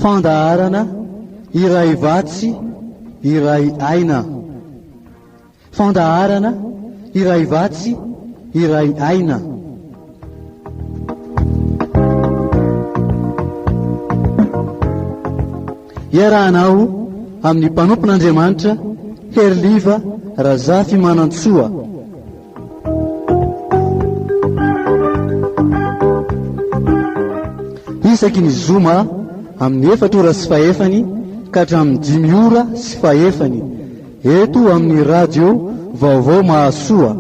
fandaharana iray VATSY iray AINA. Fandaharana iray VATSY iray AINA. Iarahanao amin'ny mpanompon'Andriamanitra Herliva Razafy Manantsoa. Isaky ny zoma amin'ny 4 ora sy fahefany ka hatramin'ny 5 ora sy fahefany eto amin'ny radio Vaovao Mahasoa.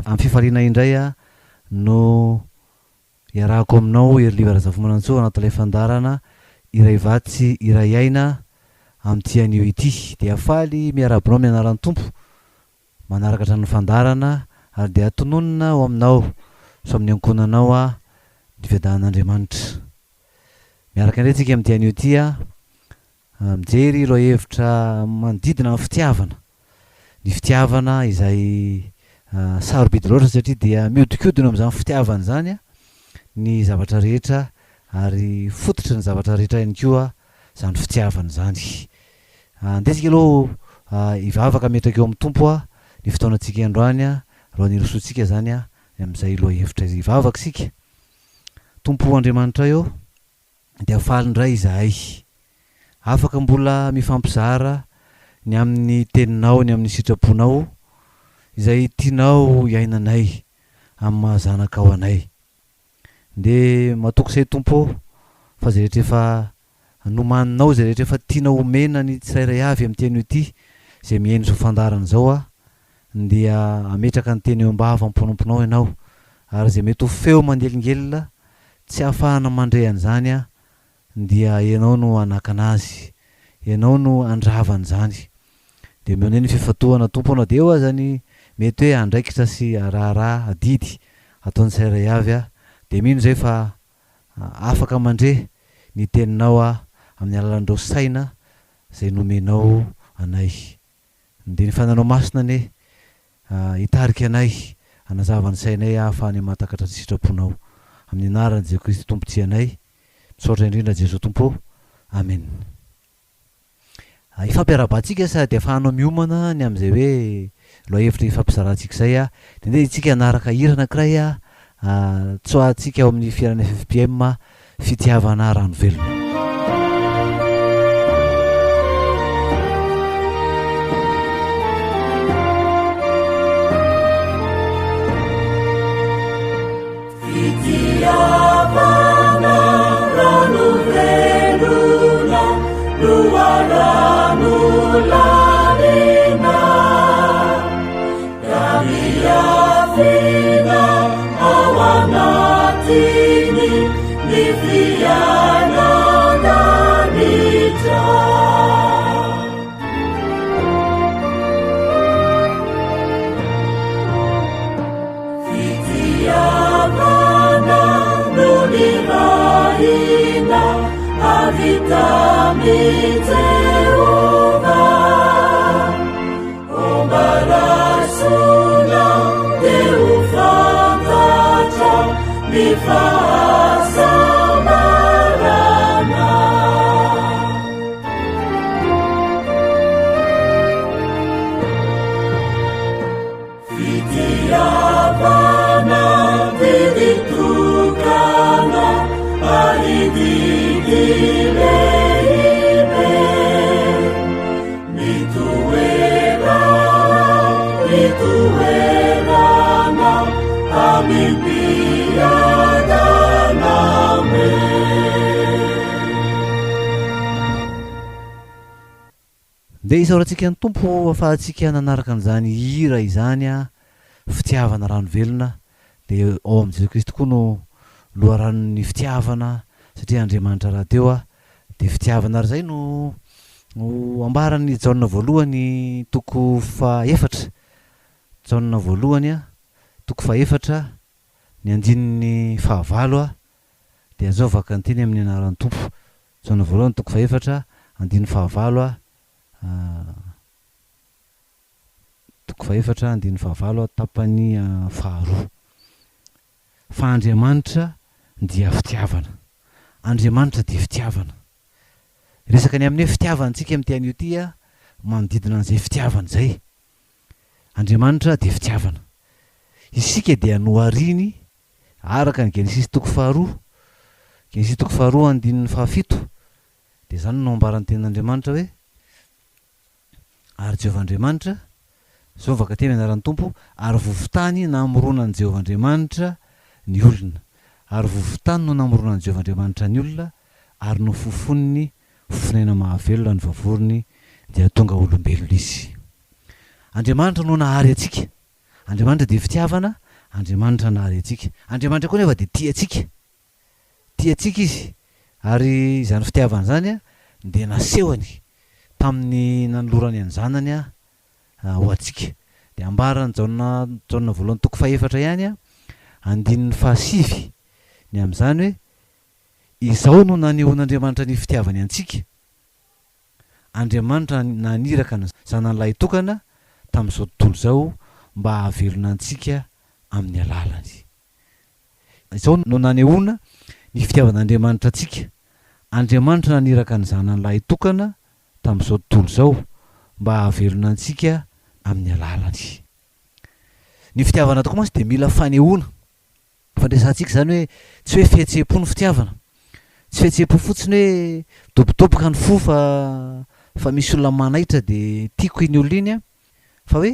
Amin'ny fifaliana indray no iarahako aminao Herliva Razafy Manantsoa anatin'ilay fandarana iray VATSY iray AINA amin'ity anio ity. Dia afaly miarabinao mianaran'ny tompo manaraka hatrany fandarana ary dia atononina ao aminao so amin'ny ankonanao ny fiadan'Andriamanitra. Miaraka indray tsika amin'ity anio ity mijery ireo hevitra manodidina amin'ny fitiavana. Ny fitiavana izay sarobidy loatra satria dia miodikodina amin'izany fitiavana zany ny zavatra rehetra ary fototry ny zavatra rehetra ihany koa zany fitiavana zany. Andesika aloha ivavaka metraka eo amin'ny tompo ny fotoanantsika androany aloha ny rosoantsika zany amin'izay loha hevitra ivavaka sika. Tompo Andriamanitra eo dia falindray izahay afaka mbola mifampizara ny amin'ny teninao ny amin'ny sitraponao izay tianao iainanay amin'ny mahazanakao anay. De matoko say tompo fa zay rehetra efa nomaninao zay rehetra efa tianao omena ny tsirairay avy amin'ny teny ity zay mihaino zao fandarana zao dia ametraka ny teny eo am-bava amponomponao ianao ary zay mety ho feo mandelingelina tsy ahafahana mandray an'izany dia ianao no anakanazy, ianao no andravana zany. De mionay ny fifatohana tompo anao de eo zany mety hoe andraikitra sy raharaha adidy ataon'ny tsirairay avy de mino zay fa afaka mandre ny teninao amin'ny alalan'ireo saina zay nomenao anay. De ny fananao masina ne hitarika anay hanazava ny sainay ahafahany mahatakatra ny sitraponao amin'ny anaran'i Jesu Kristy tompotsianay. Misaotra indrindra Jesu tompo. Amen. Ifampiarabantsika sady afahanao miomana ny amin'izay hoe lohahevitra ifampizarantsika zay de nde itsika anaraka hira anankiray tsoahantsika ao amin'ny fiarana FFPM Fitiavana rano velona. Fitiavana rano velona luarano larina Kamiafina awanatini nifiana danitra Fitiavana nuliraina avitami Jehovah ombarasuna deufantatra mifasamarana Fitiavana diditukana alididileibe mituerana amimpiadaname. De isaorantsika ny tompo afahantsika nanaraka an'izany hira izany fitiavana rano velona de ao amin'i Jesu Kristy koa no loharanon'ny fitiavana satria Andriamanitra raha teo de fitiavana ary zay no ambarany jaona voalohany toko faefatra jaona voalohany toko faefatra ny andininy fahavalo a dia azaovaka ny teny amin'ny anaran'ny tompo. Zaona voalohany toko faefatra andininy fahavalo a toko faefatra andininy fahavalo a tapany faharoa. Fa Andriamanitra dia fitiavana. Andriamanitra dia fitiavana. Resaka ny amin'ny fitiavantsika amin'ity anio ty a manodidina an'izay fitiavana zay. Andriamanitra dia fitiavana. Isika dia nohariny araka ny Genesis toko faharoa. Genesis toko faharoa andininy fahafito. Dia zany no ambaran'ny tenin'Andriamanitra hoe ary Jehovahandriamanitra zao Vokatry anaran'ny tompo ary vovotany namorona ny Jehovahandriamanitra ny olona. Ary vovotany no namorona ny Jehovahandriamanitra ny olona ary no fofoniny fofonaina mahavelona ny vavorony dia tonga olombelona izy. Andriamanitra no nahary atsika. Andriamanitra dia fitiavana. Andriamanitra nahary atsika. Andriamanitra koa nefa dia tia atsika. Tia atsika izy. Ary izany fitiavana zany a dia nasehony tamin'ny nanolorany any zanany a ho atsika. Dia ambarany Jaona voalohany toko faefatra ihany a andininy fahasivy ny amin'izany hoe izao no nanehoan'Andriamanitra ny fitiavany antsika. Andriamanitra naniraka ny zanan'ilay tokana tamin'izao tontolo izao mba hahavelona antsika amin'ny alalany. Izao no nanehoana ny fitiavan'Andriamanitra antsika. Andriamanitra naniraka ny zanan'ilay tokana tamin'izao tontolo izao mba hahavelona antsika amin'ny alalany. Ny fitiavana tokoa moa dia mila fanehoana. Fandraisantsika zany hoe tsy hoe fihetseham-po ny fitiavana. Tsy fihetseham-po fotsiny hoe dobodoboka ny fo fa misy olona manaitra dia tiako iny olona iny a. Fa hoe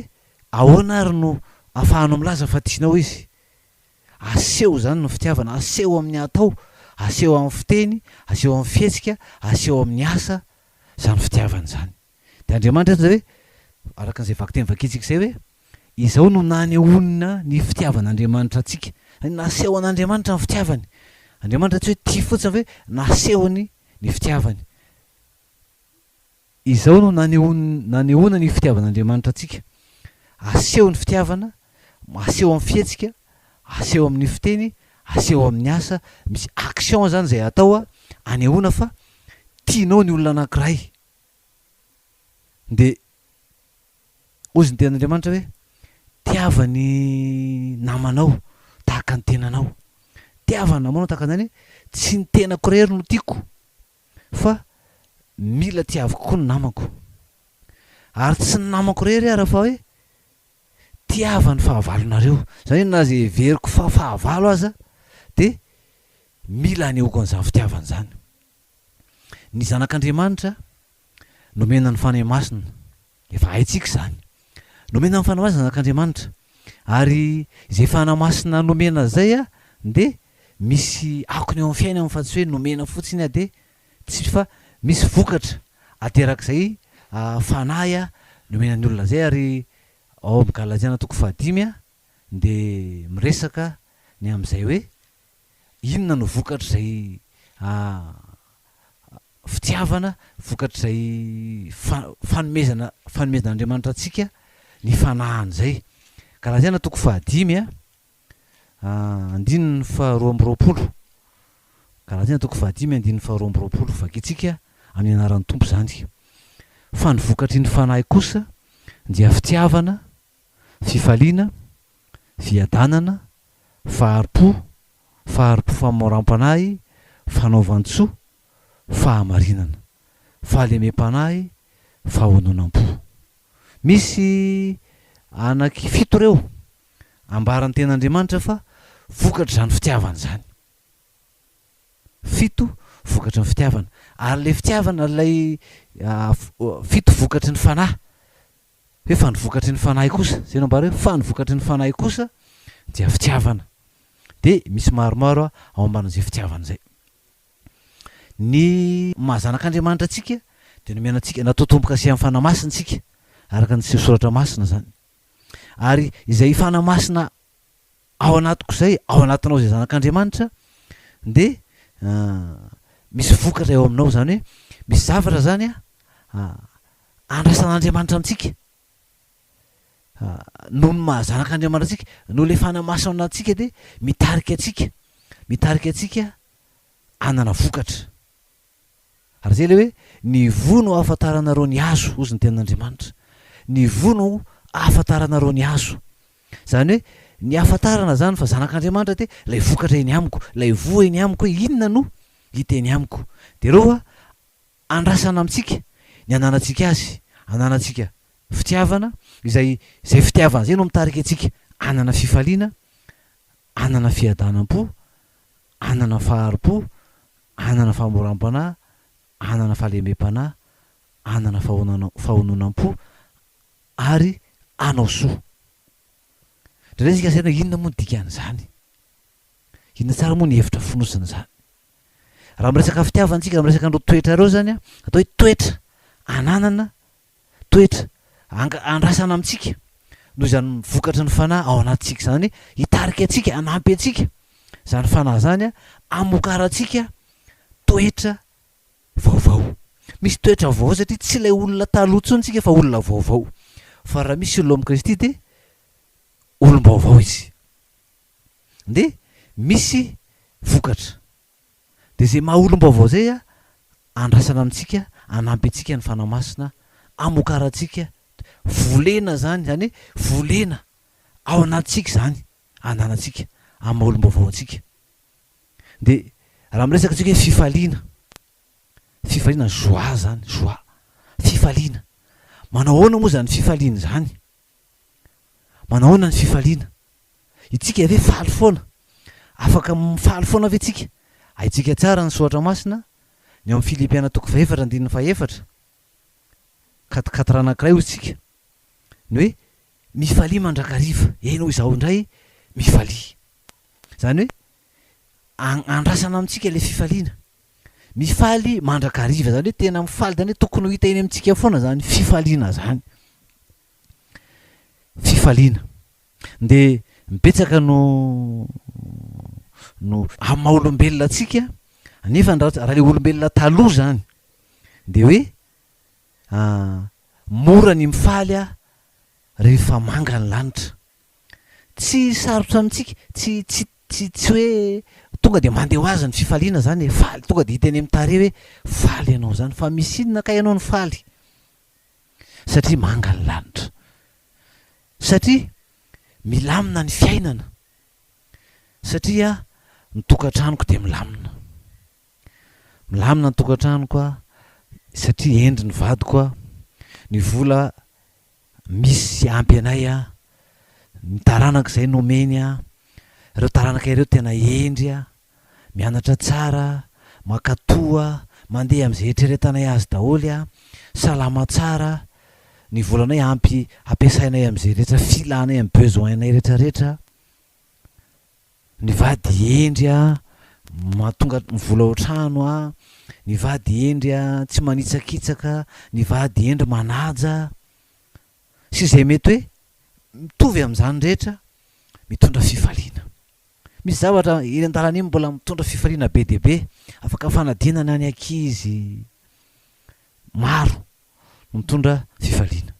ahoana ary no ahafahanao milaza fa tianao izy. Aseho zany no fitiavana. Aseho amin'ny atao, aseho amin'ny fiteny, aseho amin'ny fihetsika, aseho amin'ny asa. Zany fitiavana zany. Dia Andriamanitra zay hoe araka an'izay vaky teny vakitsika izay hoe izao no nanehoana ny fitiavan'Andriamanitra antsika. Naseho an'Andriamanitra ny fitiavany. Andriamanitra tsy hoe tia fotsiny hoe nasehony ny fitiavany. Izao no nanehoana ny fitiavan'Andriamanitra antsika. Aseho ny fitiavana, aseho amin'ny fihetsika, aseho amin'ny fiteny, aseho amin'ny asa. Misy action zany zay atao a anehoana fa tianao ny olona anankiray. Dia ozy ny ten'Andriamanitra hoe tiavany namanao tahaka ny tenanao. Tiavany namanao tahaka izany hoe tsy ny tenako irery no tiako fa mila tiavako koa ny namako. Ary tsy ny namako irery ary fa hoe tiavany fahavalonareo. Zany hoe na zay veriko fahavalo aza dia mila anehoako an'izany fitiavana zany. Ny zanak'Andriamanitra nomena ny fanahy masina. Efa haintsika zany. Nomena ny fanahy masina zanak'Andriamanitra. Ary izay fanahy masina nomena zay a dia misy akony eo amin'ny fiainana fa tsy hoe nomena fotsiny a dia tsy fa misy vokatra aterak'izay fanahy a nomena ny olona zay. Ary ao amin'ny Galatiana toko 5 a dia miresaka ny amin'izay hoe inona no vokatra izay fitiavana, vokatra izay fanomezan'Andriamanitra antsika ny fanahany zay. Galatiana toko 5 a andininy faharoa amby roapolo. Galatiana toko 5 andininy faharoa amby roapolo. Vakitsika amin'ny anaran'ny tompo zany. Fa ny vokatry ny fanahy kosa dia fitiavana, fifaliana, fiadanana, faharipo famoram-panahy, fanaovan-tsoa, fahamarinana, fahalemem-panahy, fahononam-po. Misy anaky fito ireo ambaran'ny ten'Andriamanitra fa vokatra zany fitiavana zany. Fito vokatra ny fitiavana. Ary ilay fitiavana ilay fito vokatry ny fanahy. Hoe fa ny vokatry ny fanahy kosa. Zay no ambara hoe fa ny vokatry ny fanahy kosa dia fitiavana. Dia misy maromaro ao ambaran'izay fitiavana zay. Ny mahazanak'Andriamanitra antsika dia nomena antsika natao tomboka sy amin'ny fanahy masina antsika. Araka ny soratra masina zany. Ary izay fanahy masina ao anatiko izay, ao anatinao izay zanak'Andriamanitra dia misy vokatra eo aminao zany hoe misy zavatra zany andrasan'Andriamanitra amintsika. noho ny mahazanak'Andriamanitra atsika, no le fanamaso anatsika de mitarika atsika anana vokatra. Ary zay le hoe ny vono ahafantaranareo ny azo, ozy ny tenin'Andriamanitra. Ny vono ahafantaranareo ny azo. Zany hoe ny ahafantarana zany fa zanak'Andriamanitra de lay vokatra eny amiko, lay voa eny amiko hoe inona no hita eny amiko. De reo andrasana amintsika ny ananantsika azy, ananantsika fitiavana, zay fitiavana zay no mitarika atsika anana fifaliana, anana fiadanam-po, anana faharom-po, anana famoram-panahy, anana fahalemem-panahy, anana fahononam-po, ary anao soa. Dre sika saina inona moa ny dikan'izany? Inona tsara moa ny hevitra fonosina zany? Raha miresaka fitiavantsika, raha miresaka andro toetra reo zany atao hoe toetra ananana, toetra andrasana amintsika noho izany vokatra ny fanahy ao anatsika, zany hitarika atsika, anampy atsika zany fanahy zany amokaratsika toetra vaovao. Misy toetra vaovao satria tsy ilay olona taloha tsony tsika fa olona vaovao. Fa raha misy olona amin'i Kristy de olom-baovao izy. De misy vokatra. De zay maha olom-baovao zay andrasana amintsika, anampy atsika ny fanamasina, amokaratsika volena zany, zany hoe volena ao anatsika zany ananatsika amin'ny olom-baovao antsika. De raha miresaka atsika hoe fifaliana, fifaliana joie zany, joie, fifaliana. Manao ahoana moa zany fifaliana zany? Manao ahoana ny fifaliana? Itsika ave faly foana, afaka mifaly foana ve tsika? Aitsika tsara ny soatra masina ny amin'ny Filipiana 4:4 4 anankiray hoy tsika ny hoe mifalia mandrakariva, enao izaho indray mifalia. Zany hoe andrasana amintsika le fifaliana, mifaly mandrakariva, zany hoe tena mifaly, zany hoe tokony ho hita eny amintsika foana zany fifaliana zany. Fifaliana de mipetsaka no amin'ny maha olombelona atsika, nefa raha le olombelona taloha zany de hoe mora ny mifaly rehefa manga ny lanitra. Tsy sarotra amintsika, tsy hoe tonga de mandeha ho azy ny fifaliana zany faly, tonga de hita eny amin'ny tare hoe faly ianao zany, fa misy inona ka ianao ny faly? Satria manga ny lanitra, satria milamina ny fiainana, satria ny tokantranoko de milamina ny tokantranoko satria endry ny vadiko ny vola misy ampy anay ny taranaka izay nomeny ireo taranaka ireo tena endry mianatra tsara, makatoa, mandeha amin'izay eritreretanay azy daholy salama tsara, ny volanay ampy ampiasainay amin'izay rehetra filanay amin'ny besoin-nay rehetrarehetra, ny vady endry mahatonga mivola otrano ny vady endry tsy manitsakitsaka, ny vady endry manaja, sy izay mety hoe mitovy amin'izany rehetra mitondra fifaliana. Misy zavatra eny an-dalana iny mbola mitondra fifaliana be dia be, afaka fanadinana ny ankizy maro no mitondra fifaliana.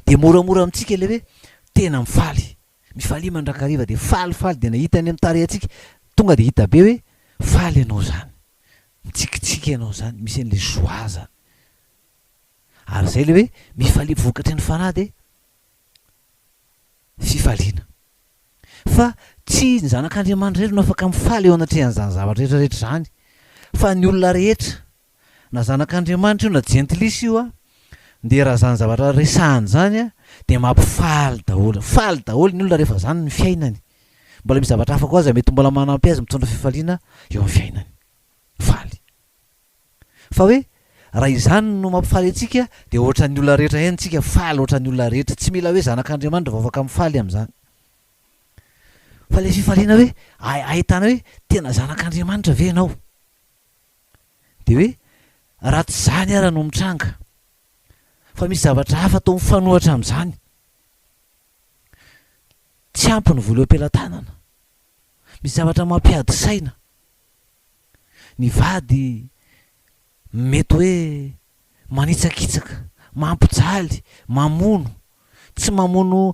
De moramora amintsika le hoe tena mifalia mandrakariva de falifaly de nahita any amin'ny tare antsika tonga de hita be hoe faly ianao zany, mitsikitsiky ianao zany, misy an'le joie zany. Ary zay le hoe mifalia vokatry ny fanahy de fifaliana. Fa tsy ny zanak'Andriamanitra rehetra no afaka mifaly eo anatrehan'izany zavatra rehetrarehetra zany, fa ny olona rehetra, na zanak'Andriamanitra io na jentilisa io de raha zany zavatra resahany zany de mampifaly daholo ny olona rehefa zany ny fiainany. Mbola misy zavatra hafa koa aza mety mbola manampy azy mitondra fifaliana eo amin'ny fiainany, faly. Fa hoe raha izany no mampifaly antsika de ohatran'ny olona rehetra ihany tsika faly, ohatran'ny olona rehetra, tsy mila hoe zanak'Andriamanitra vao afaka mifaly amin'izany. Fa le fifaliana hoe ahitana hoe tena zanak'Andriamanitra ve ianao? De hoe raha tsy zany ara no mitranga, fa misy zavatra hafa atao mifanohatra amin'izany, tsy ampy ny vola am-pelantanana, misy zavatra mampiady saina. Ny vady mety hoe manitsakitsaka, mampijaly, mamono, tsy mamono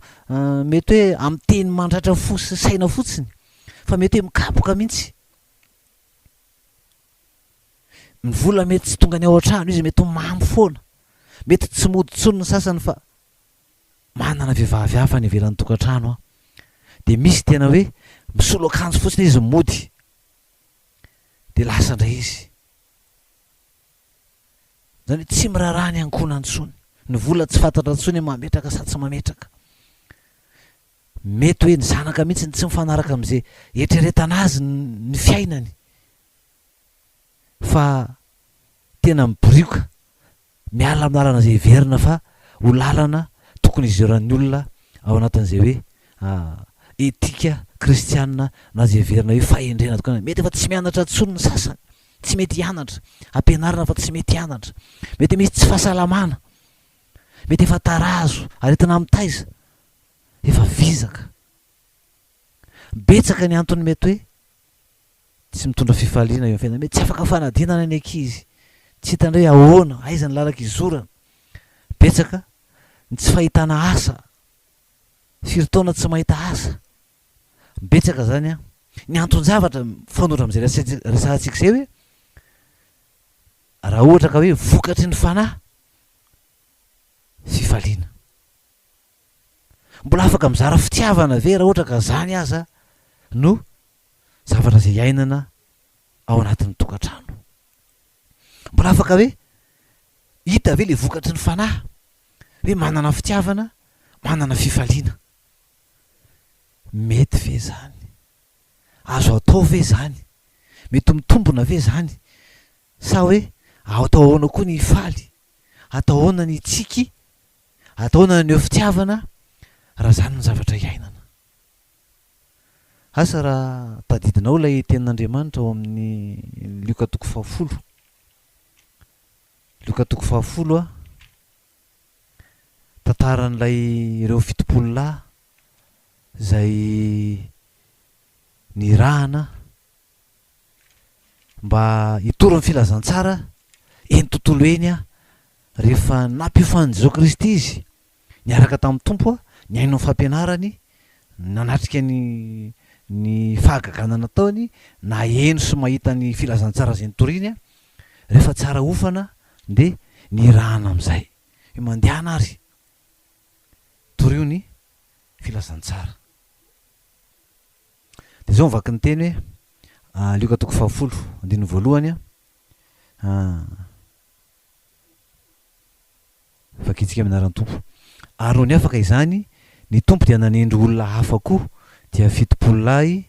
mety hoe amin'ny teny mandratra saina fotsiny fa mety hoe mikapoka mihitsy. Ny vola mety tsy tonga ny ao an-trano izy mety mamy foana, mety tsy moditsony ny sasany fa manana vehivavy hafa ny ivelan'ny tokantrano a, de misy tena hoe misolo akanjo fotsiny izy mody de lasa ndray izy zany hoe tsy miraharaha ny ankonany tsony, ny vola tsy fantatra tsony mametraka sa tsy mametraka. Mety hoe ny zanaka mihitsy tsy mifanaraka amin'izay eritreretana azy ny fiainany fa tena miborioka miala amin'ny lalana izay heverina fa ho lalana tokony izeran'ny olona ao anatin'izay hoe etika kristianina na izay heverina hoe fahendrena tokony. Mety efa tsy mianatra tsony ny sasany, tsy mety hianatra, ampianarana fa tsy mety hianatra, mety misy tsy fahasalamana, mety efa tarazo aretina amin'ny taiza, efa vizaka. Betsaka ny antony mety hoe tsy mitondra fifaliana eo fiainana, mety tsy afaka fanadinana ny ankizy, tsy hitany hoe ahoana, aiza ny lalaka izorana. Betsaka ny tsy fahitana asa, firy taona tsy mahita asa. Betsaka zany a ny anton-javatra fanondra amin'izay resahantsika izay hoe raha ohatra ka hoe vokatry ny fanahy fifaliana, mbola afaka mizara fitiavana ve raha ohatra ka zany aza no zavatra izay iainana ao anatin'ny tokantrano. Mbola afaka hoe hita ve le vokatry ny fanahy hoe manana fitiavana, manana fifaliana. Mety ve zany? Azo atao ve zany? Mety mitombona ve zany? Sa hoe atao ahoana koa ny hifaly, atao ahoana ny tsiky, atao ahoana ny eo fitiavana raha zany ny zavatra iainana. Asa raha tadidinao ilay tenin'Andriamanitra ao amin'ny Lioka 10. Lioka 10 a tantaran'ilay ireo 70 lahy zay nirahana mba hitoro ny filazantsara eny tontolo eny a rehefa nampiofan'i Jean Kristy izy niaraka tamin'ny tompo a niaino ny fampianarany, nanatrika ny fahagagana nataony, na eno sy mahita ny filazantsara zay nitoriny a, rehefa tsara ofana de nirahana amin'izay hoe mandehana ary torio ny filazantsara. De zao mivaky ny teny hoe Lioka 10 andininy voalohany a vakitsika amin'ny anaran'ny tompo. Ary noho ny afaka izany ny tompo dia nanendry olona hafa koa dia 70 lahy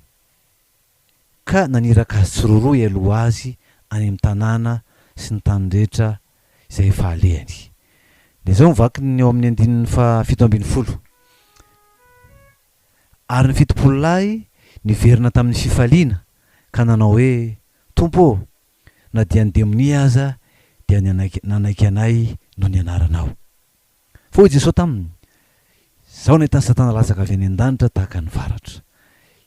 ka naniraka azy tsiroroa aloha azy any amin'ny tanàna sy ny tany rehetra izay efa alehany. De zao mivaky ny eo amin'ny andininy 70. Ary ny 70 lahy niverina tamin'ny fifaliana ka nanao hoe tompo na dia ny demonia aza dia nanaiky anay no ny anaranao. Fa hoy Jesosy taminy, zao nahitany Satana latsaka avy any an-danitra tahaka ny varatra.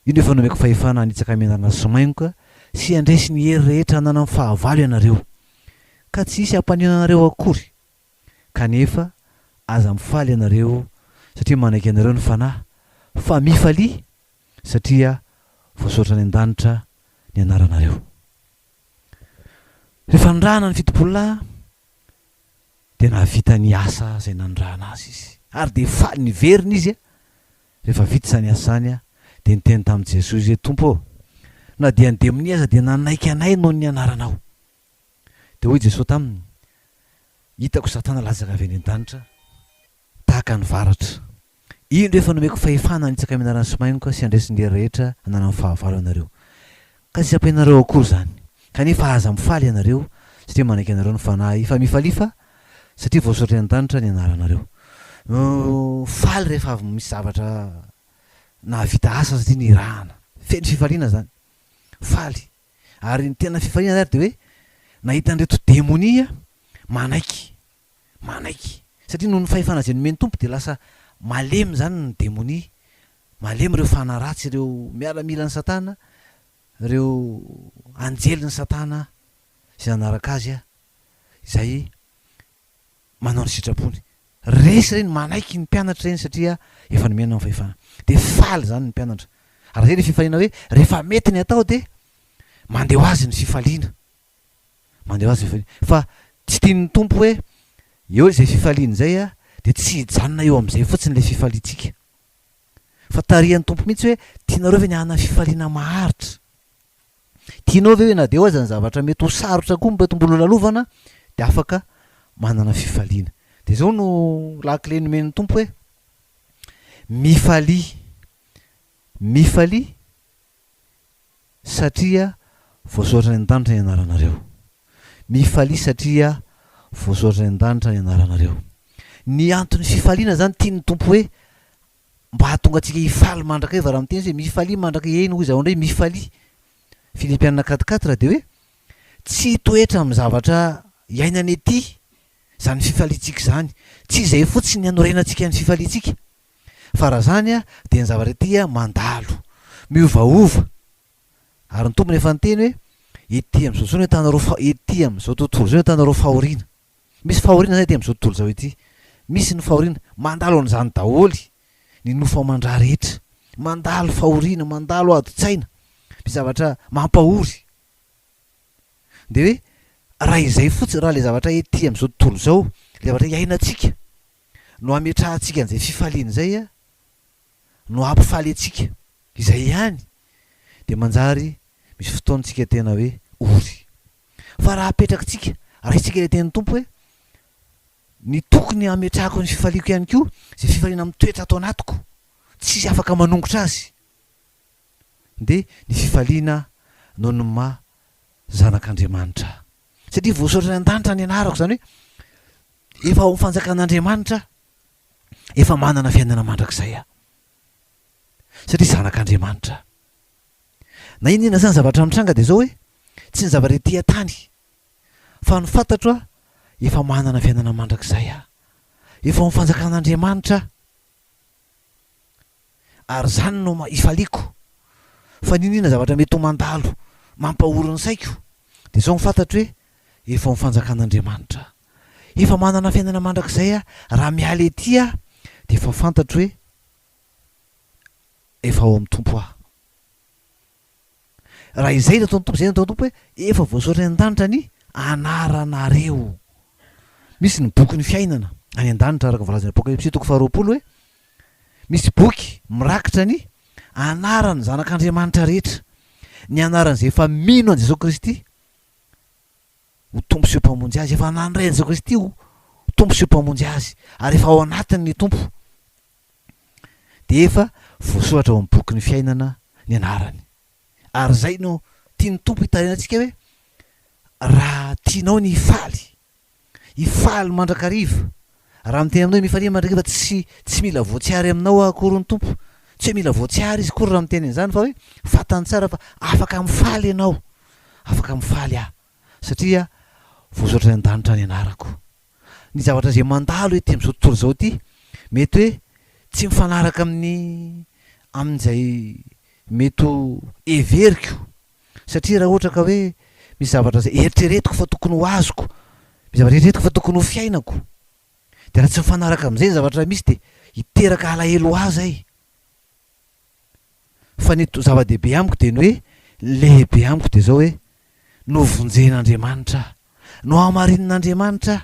Io efa nomeko fahefana hanitsaka mianarana somainoka sy handresy ny hery rehetra hanana amin'ny fahavalo ianareo ka tsy hisy hampaniona anareo akory, kanefa aza mifaly ianareo satria manaiky anareo ny fanahy, fa mifalia satria voasoratra any an-danitra ny anaranareo. Rehefa nirahana ny 70 lahy dia nahavita ny asa izay nandrahana azy izy, ary dia faly ny veriny izy a. Rehefa vita zany asa zany a dia niteny tamin'i Jesosy hoe tompo na dia ny demonia aza dia nanaiky anay noho ny anaranao. Dia hoy Jesosy taminy, hitako Satana latsaka avy any an-danitra tahaka ny varatra. Ino rehefa nomeko fahefana hanitsaka amin'ny anaran'ny somainoka sy handresy ny hery rehetra hanana amin'ny fahavalo ianareo ka tsy ampianareo akory zany, kanefa aza mifaly ianareo satria manaiky anareo ny fanahy, fa mifalifa satria voasoratra an-danitra ny anaranareo. Faly rehefa avy misy zavatra nahavita asa satria nirahana, feny fifaliana zany, faly. Ary ny tena fifaliana zany dia hoe nahita an'ireto demonia manaiky satria noho ny fahefana zay nomeny tompo dia lasa malemy zany ny demonia, malemy ireo fanaratsy, ireo miaramila ny Satana, ireo anjely ny Satana izay nanaraka azy a, izay manao ny sitrapony. resy reny manaiky ny mpianatra reny satria efa nomena amin'ny fahefana de faly zany ny mpianatra ary zay le fifaliana hoe rehefa mety ny atao de mandeha ho azy ny fifaliana mandeha ho azy ny fifaliana fa tsy tian'ny tompo hoe eo zay fifaliana zay a de tsy hijanona eo am'izay fotsiny le fifaliantsika fa tarihan'ny tompo mihitsy hoe tianareo ve ny anana fifaliana maharitra tianao ve hoe na de ho aza ny zavatra mety ho sarotra koa mbetom-bolo lalovana de afaka manana fifaliana de zao no lakile nomen'ny tompo hoe mifaly satria voasoratra ny an-danitra ny anaranareo mifaly satria voasoratra ny an-danitra ny anaranareo ny antony fifaliana zany tian'ny tompo hoe mba hahatonga atsika hifaly mandraka eva raha miteny hoe mifaly mandraka eny hoy zao ndray mifaly Filipianina 4 de hoe tsy toetra amin'ny zavatra iainany ety zany fifalitsika zany tsy izay fotsiny ny anorenantsika ny fifalitsika fa raha zany a de ny zavatra ety a mandalo miovaova ary ny tompony efa nyteny hoe ety am'izao zao no tanareo ety am'izao tontolo zao no tanareo fahoriana misy fahoriana zany ety am'izao tontolo zao ety misy ny fahoriana mandalo an'izany daholy ny nofo amandra rehetra mandalo fahoriana mandalo ado-tsaina misy zavatra mampahory de hoe raha izay fotsiny raha le zavatra ety am'izao tontolo zao le zavatra iainantsika no ametrahantsika an'izay fifaliana zay a no ampifaly atsika izay ihany de manjary misy fotoantsika tena hoe ory fa raha apetrakitsika raha itsika le ten'ny tompo hoe ny tokony ametrahako ny fifaliako ihany koa zay fifaliana mitoetra atao anatiko tsisy afaka manongotra azy de ny fifaliana no ny ma zanak'Andriamanitra satria voasoratra ny an-danitra ny anarako zany hoe efa ao amin'ny fanjakan'Andriamanitra efa manana fiainana mandrakizay a satria zanak'Andriamanitra na inona zany zavatra mitranga de zao hoe tsy ny zavatra ety an-tany fa ny fantatro a efa manana fiainana mandrakizay a efa ao amin'ny fanjakan'Andriamanitra ary zany no ifaliako fa ninina zavatra mety ho mandalo mampahory ny saiko de zao ny fantatro hoe efa ao amin'ny fanjakan'Andriamanitra efa manana fiainana mandrakizay a raha mialy ety a de efa fantatro hoe efa ao amin'ny tompo a raha izay nataon'ny tompo zay nataon'ny tompo hoe efa voasoratra ny an-danitra ny anaranareo misy ny boky ny fiainana any an-danitra araka volazany apokalipsy 2:20 hoe misy boky mirakitra ny anarany zanak'Andriamanitra rehetra ny anaran'izay efa mino an' Jesosy Kristy ho tompo sy ho mpamonjy azy efa nandray an' Jesosy Kristy ho tompo sy ho mpamonjy azy ary efa ao anatiny ny tompo de efa voasoratra ao amin'ny boky ny fiainana ny anarany ary zay no tian'ny tompo hitarenantsika hoe raha tianao ny hifaly mandrakariva raha miteny aminao mifalia mandrakariva tsy mila voatsiary aminao akory ny tompo tsy hoe mila voatsiary izy kory raha miteny an'izany fa hoe fatany tsara fa afaka mifaly ianao afaka mifaly a satria voasoratra ny an-danitra ny anarako ny zavatra zay mandalo ety am'izao tontolo zao ty mety hoe tsy mifanaraka amin'izay mety ho everiko satria raha ohatra ka hoe misy zavatra zay eritreretiko fa tokony ho azoko misy zavatra eritreretiko fa tokony ho fiainako de raha tsy mifanaraka amin'izay zavatra misy de hiteraka alahelo azy ay fa ny zava-dehibe amiko de ny hoe lehibe amiko de zao hoe no vonjen'Andriamanitra no amarin'Andriamanitra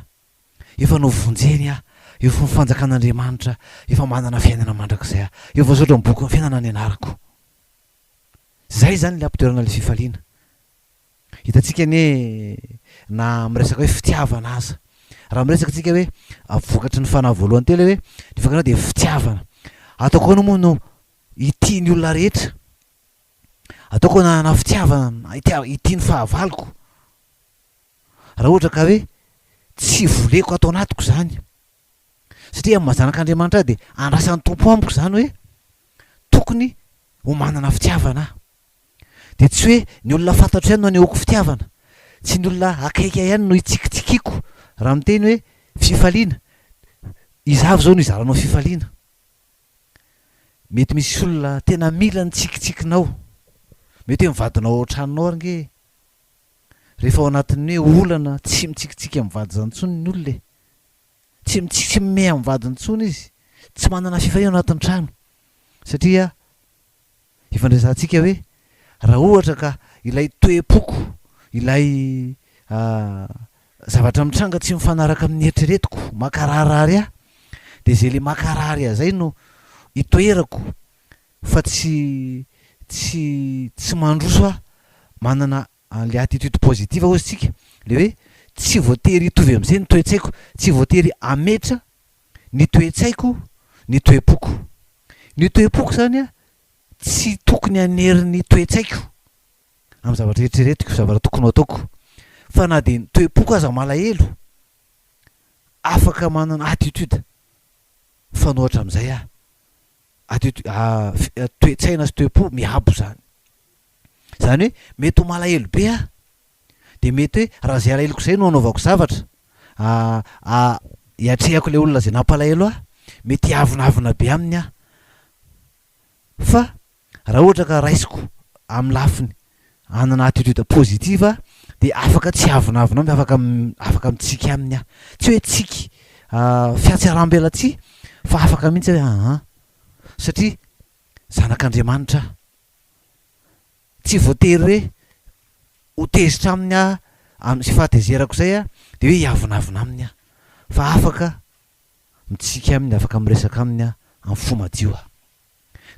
efa no vonjeny a efa mifanjakan'Andriamanitra efa manana fiainana mandrakizay a efa voasoratra amin'ny boky ny fiainana ny anarako zay zany le ampitoerana le fifaliana hitantsika ny na miresaka hoe fitiavana aza raha miresaka tsika hoe vokatry ny fanahy voalohany telo hoe ny vokatra de fitiavana ataoko ano moa no itiany olona rehetra ataoko na fitiavana itiany fahavaloko raha ohatra ka hoe tsy voleko atao anatiko zany satria mahazanak'Andriamanitra de andrasan'ny tompo amiko zany hoe tokony ho manana fitiavana de tsy hoe ny olona fantatro ihany no anehoako fitiavana tsy ny olona akaiky ihany no hitsikitsikiko raha miteny hoe fifaliana izavy zao no izaranao fifaliana mety misy olona tena mila ny tsikitsikinao mety hoe mivadinao ao tranonao ary nge rehefa ao anatin'ny hoe olana tsy mitsikitsiky amin'ny vady zany ntsony ny olona tsy tsy mime amin'ny vadiny tsony izy, tsy manana fifahio anatin'ny trano, satria ifandresantsika hoe raha ohatra ka ilay toe-poko, ilay zavatra mitranga tsy mifanaraka amin'ny eritreretiko, makararary aho, de zay le makarary ahy zay no itoerako, fa tsy mandroso aho, manana le attitude positive ozy tsika, le hoe tsy voatery hitovy am'izay ny toe-tsaiko, tsy voatery ametra ny toe-tsaiko ny toe-poko. Ny toe-poko zany a tsy tokony hanery ny toe-tsaiko amin'ny zavatra eritreretiko, zavatra tokony ataoko, fa na de ny toe-poko aza malahelo, afaka manana attitude fanohatra am'izay aho, toe-tsaina sy toe-po miabo zany. Zany hoe mety ho malahelo be aho, de mety hoe raha zay alahiloko zay no anaovako zavatra, hiatrehako le olona zay nampalahelo aho, mety hiavonavina be aminy aho. Fa raha ohatra ka raisiko amin'ny lafiny anana attitude positive de afaka tsy havonavina aminy, afaka mitsiky aminy aho, tsy hoe tsiky fiatsaram-belatsia, fa afaka mihitsy hoe satria zanak'Andriamanitra aho, tsy voatery hoe ho tezitra aminy aho sy fahatezerako zay a de hoe hiavonavina aminy aho, fa afaka mitsiky aminy, afaka miresaka aminy aho amin'ny fo madio aho.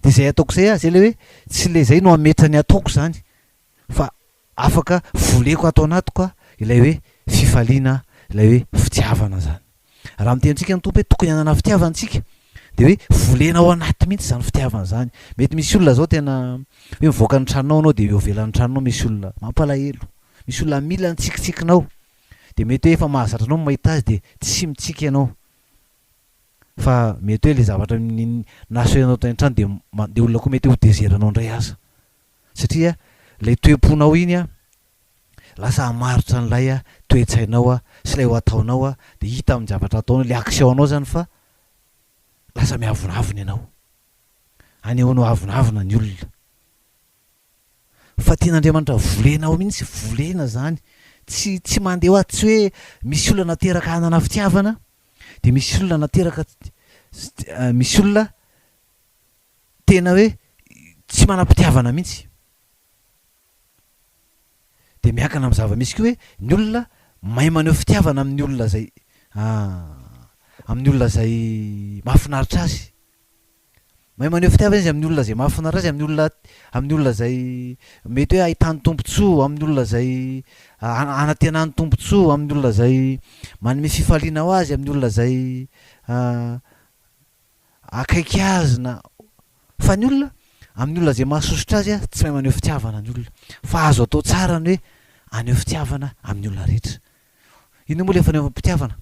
De zay ataoko zay a, zay le hoe tsy le zay no ametra ny ataoko zany, fa afaka voleko atao anatiko a ilay hoe fifaliana, ilay hoe fitiavana zany. Raha mitentsika ny tompo hoe tokony hanana fitiavantsika, de hoe volena ao anaty mihitsy zany fitiavana zany. Mety misy olona zao tena hoe mivoaka ny tranonao anao de eo velan'ny tranonao misy olona mampalahelo, misy olona mila ny tsikitsikinao, de mety hoe efa mahazatra anao mahita azy de tsy mitsiky ianao, fa mety hoe le zavatra nahasoenao tany trano de olona koa mety ho dezeranao ndray aza, satria lay toe-ponao iny a lasa hamaritra an'ilay a toe-tsainao a sy lay ho ataonao a, de hita amin'ny zavatra ataonao le action-nao zany fa lasa miavonavina ianao, anehoanao avonavina ny olona. Fa tian'Andriamanitra volenao mihitsy, volena zany, tsy mandeha ho aty, tsy hoe misy olona nateraka hanana fitiavana, de misy olona nateraka misy olona tena hoe tsy manam-pitiavana mihitsy. De miankana amin'ny zava-misy koa hoe ny olona mahay maneho fitiavana amin'ny olona zay amin'ny olona zay mahafinaritra azy, mahay maneho fitiavana izy amin'ny olona zay mahafinaritra azy, amin'ny olona zay mety hoe ahitany tombontsoa, amin'ny olona zay anantenany tombontsoa, amin'ny olona zay manome fifaliana ho azy, amin'ny olona zay akaiky azy na, fa ny olona amin'ny olona zay mahasosotra azy a tsy mahay maneho fitiavana ny olona, fa azo atao tsara ny hoe aneho fitiavana amin'ny olona rehetra. Ino moa le faneho fitiavana?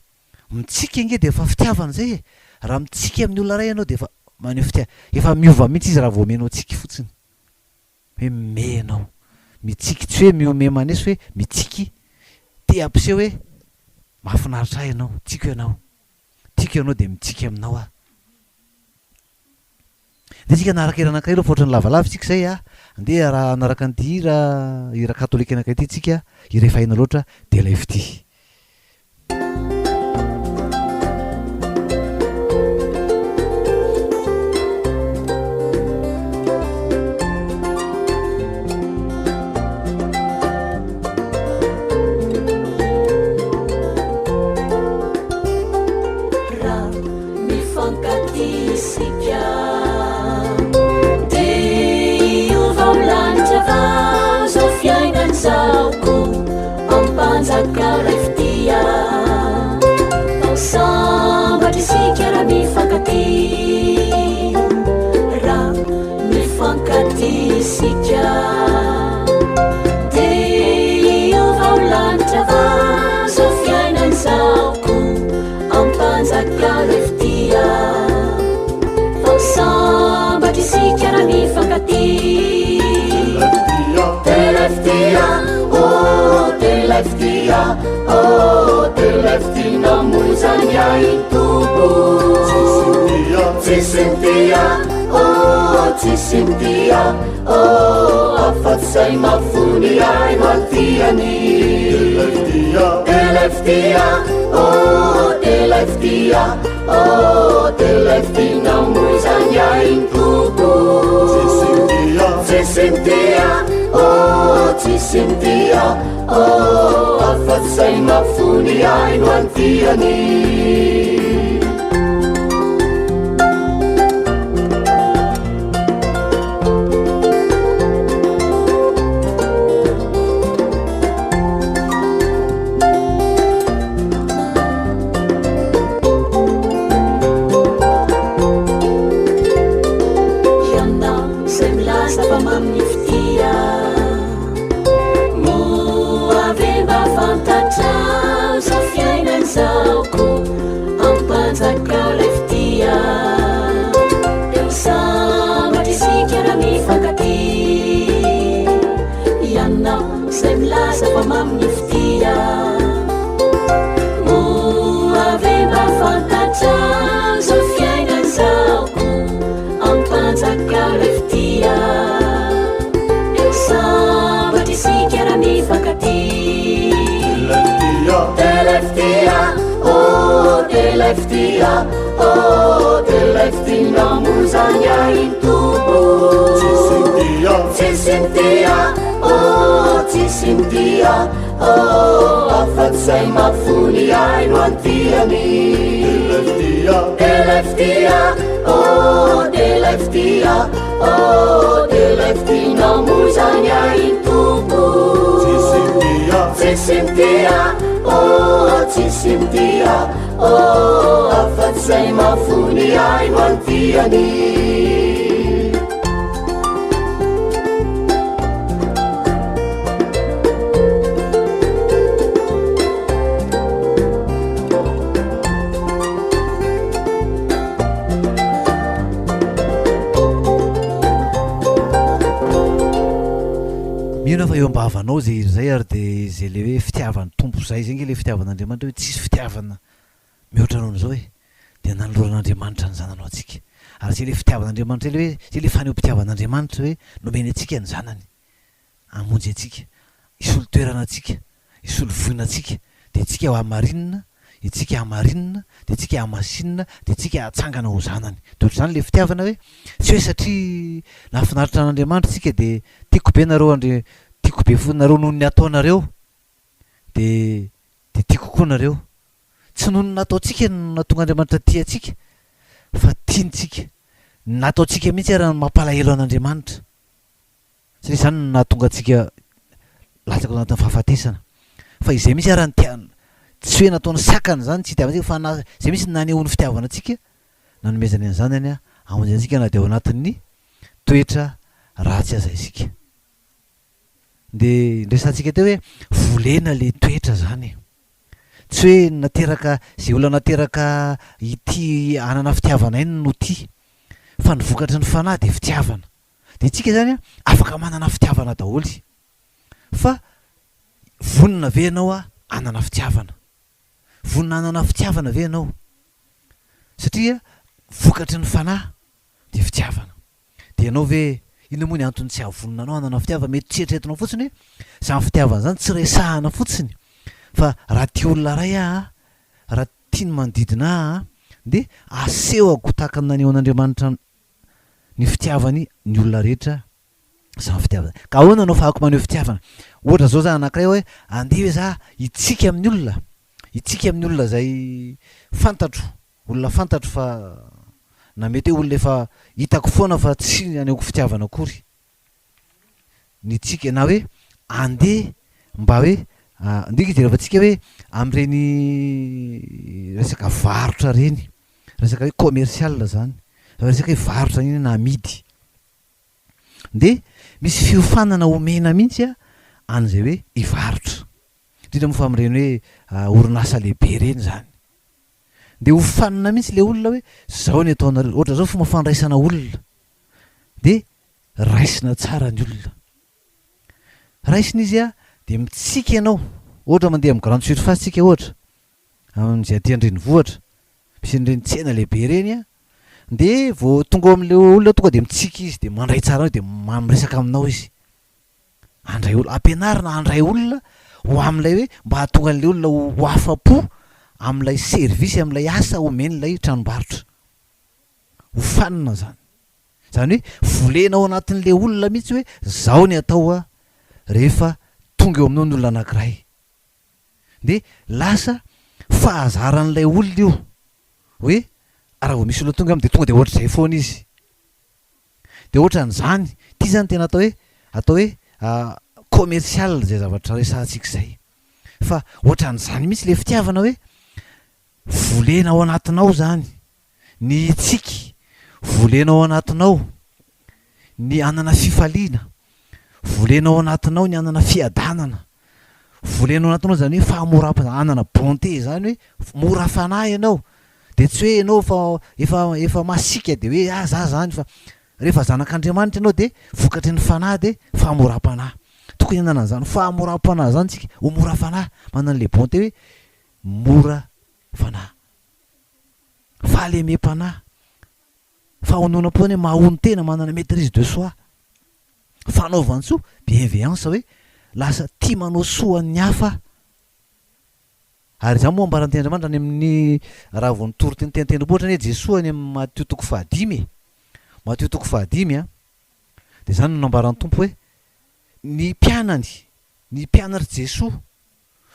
Mitsiky ange de efa fitiavana zay e, raha mitsiky amin'ny olona ray ianao de efa maneho efa miova mihitsy izy raha vao omenao tsiky fotsiny, hoe menao mitsiky, tsy hoe miome manesy, hoe mitsiky te ampiseho hoe mahafinaritra ahy ianao, tiako ianao, tiako ianao de mitsiky aminao aho. De tsika naraka hira anankiray aloha fotrany lavalava tsika zay a, andeha raha anaraka an'ity hira katolika anankiray ity tsika, hira efa haina loatra de ilay fity. Cisintia, afatsay mafuni ai maltiani. Teleftia, deleftia oh deleftina muzanyain tubu tsisintia oh tsisintia oh afatsay mafuni aino antiani deleftia oh deleftina muzanyain tubu tsisintia oh tsisintia oh afatsay mafuni aino antiani deleftia oh deleftia oh deleftina muzanyain tubu tsisintia oh tsisintia oh afatsay mafuni aino antiani mino fa eo ambavanao zay iry zay ary de zay le hoe fitiavany tompo zay zay nge le fitiavan'andriamanitra hoe tsisy fitiavana mihoatra anao an'izao e de nanoloran'andriamanitra ny zananao atsika ary zay le fitiavan'andriamanitra le hoe zay le faneho-pitiavan'andriamanitra hoe nomeny atsika ny zanany amonjy atsika isolo toerana atsika isolo voina atsika de tsika ho amarinina itsika amarinina de tsika amasinina de tsika atsangana ho zanany de ohatr'izany le fitiavana hoe tsy hoe satria nahafinaritra an'andriamanitra tsika de tiako be nareo tiako be fo nareo noho ny ataonareo de tiako koa nareo tsy noho ny nataontsika no natonga andriamanitra tia atsika fa tiantsika nataontsika mihitsy ary mampalahelo an'andriamanitra satria izany no nahatonga atsika latsaka anatin'ny fahafatesana fa izay mihitsy ary ny tiana tsy hoe nataony sakana zany tsy itiavantsika fa zay misy naneho ny fitiavana atsika nanomezany any zanany a amonjy antsika na de ao anatin'ny toetra ratsy aza isika de ndresantsika teo hoe volena le toetra zany tsy hoe nateraka zay olona nateraka ity anana fitiavana iny no ty fa ny vokatry ny fanahy de fitiavana de tsika zany a afaka manana fitiavana daholy fa vonina ve ianao a anana fitiavana vonina anana fitiavana ve ianao satria vokatry ny fanahy de fitiavana de ianao ve ina moa ny antony tsy havonina anao anana fitiavana mety tseritreretinao fotsiny hoe zany fitiavana zany tsy resahana fotsiny fa raha tia olona ray raha tiany manodidina de aseho agotaka naneho an'andriamanitra ny fitiavany ny olona rehetra zany fitiavana ka ahoana anao fa ako maneho fitiavana ohatra zao za anankiray hoe andeha hoe za itsika amin'ny olona zay fantatro olona fantatro fa na mety hoe olona efa hitako foana fa tsy anehoko fitiavana akory ny tsika na hoe andeha mba hoe ndika izy rehefa tsika hoe am'ireny resaka varotra reny resaka hoe commercial zany resaka hoe varotra iny na amidy de misy fiofanana omena mihitsy a an'izay hoe ivarotra indrindra moa fa am'ireny hoe orinasa lehibe reny zany de hofanina mihitsy le olona hoe zao ny ataonareo ohatra zao fomba fandraisana olona de raisina tsara ny olona raisina izy a de mitsika ianao ohatra mandeha amin'ny grande surface tsika ohatra amin'izay aty andrenivohitra misy an'ireny tsena lehibe reny a de vao tonga ao amin'le olona tonga de mitsika izy de mandray tsara de miresaka aminao izy andray olona ampianarina andray olona ho amin'ilay hoe mba hahatonga an'le olona ho afa-po amin'ilay servisy amin'ilay asa omen'ilay tranombarotra hofanina zany. Zany hoe volenao anatin'le olona mihitsy hoe zao ny atao a rehefa tonga eo aminao ny olona anankiray, de lasa fahazaran'ilay olona io hoe raha vao misy olona tonga de tonga de ohatr'izay foana izy. De ohatran'izany ty zany tena atao hoe commercial zay zavatra resantsika zay. Fa ohatran'izany mihitsy le fitiavana hoe volena ao anatinao zany ny tsiky, volena ao anatinao ny anana fifaliana, volena ao anatinao ny anana fiadanana, volena ao anatinao zany hoe fahamoram-pana, anana bonté zany hoe mora fanahy ianao, de tsy hoe ianao efa masika de hoe za zany, fa rehefa zanak'Andriamanitra ianao de vokatry ny fanahy de fahamoram-panahy. Tokony anana an'izany fahamoram-panahy zany tsika, ho mora fanahy, manana le bonté hoe mora fanahy, fahalemem-panahy, fahononam-pona hoe mahony tena, manana maîtrise de soi, fanaovan-tsoa, bienveillance hoe lasa tia manao soa ny hafa. Ary zany moa ambaran'ny Andriamanitra any amin'ny raha vao nitoro tenitendrombohitra ny Jesoa any amin'ny Matthieu 5, Matthieu 5 de zany no nambaran'ny Tompo hoe ny mpianary Jesoa